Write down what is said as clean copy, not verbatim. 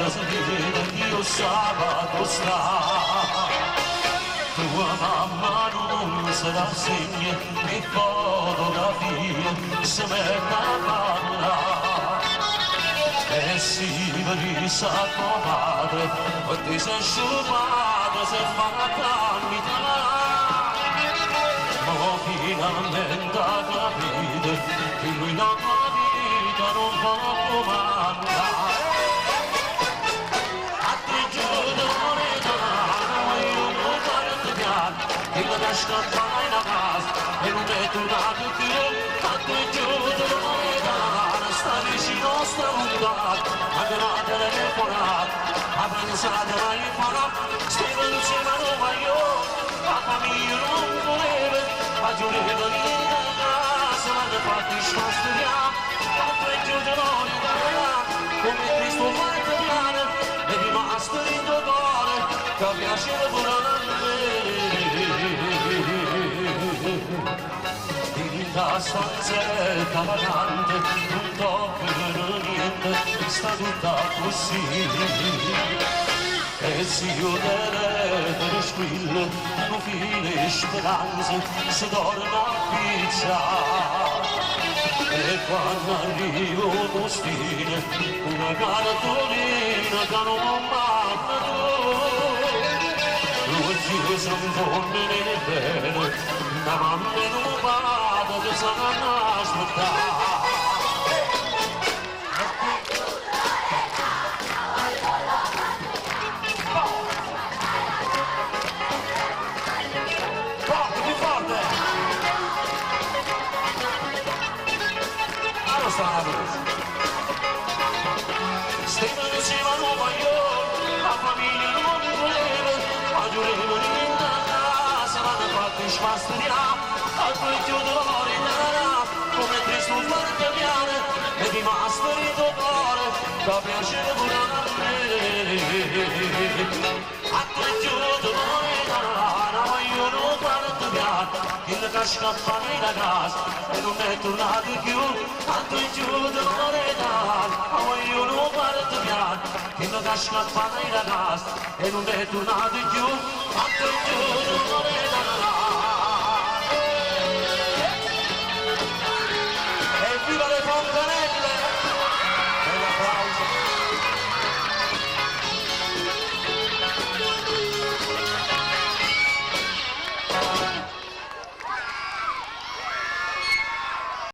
da sentire io sabato sta. Tua mamma non sarà segna e fotografie se mette a parlare. E si risa tua madre, e ti sei sciupata, si è fatta mitare. Ma finalmente ha capito che lui non la vita non può comandare. A 3 giorni lontano, io non guardo piano, e la testa fa in casa, e non è tornato più. A 3 giorni lontano, sta vicino, sta lontano, anche la telefonata, a pensare a imparare, stiamo insieme a Roma io, papà mio non voleva, a giurare in casa, ma ne fatti sta studiare, a 3 giorni lontano, come Cristo fa italiano, è rimasto in tuo cuore, che piaceva pure a me. La stanzetta vacante, non toccano niente, sta tutta così. E se io telefono squillo, non fine speranze, si dorme a pizza. E quando arrivo un postino, una cartolina che non manca tu. Lui chiuso un fondere bene, la mamma non vada che sarà aspettare. Forte, più forte! Allora sta la voce. Stiamo insieme a Nuova York, la famiglia non voleva, ma giuremo in casa, ma ne fatti spastudiare, a 2 giorni lontano, come Cristo fa italiano, è rimasto in tuo cuore, che piaceva pure a me. A 3 giorni lontano, ma io non guardo piano, il che scappa nella casa, e non è tornato più. A 3 giorni lontano, ma io non guardo piano, il che scappa nella casa, e non è tornato più. A 3 giorni lontano.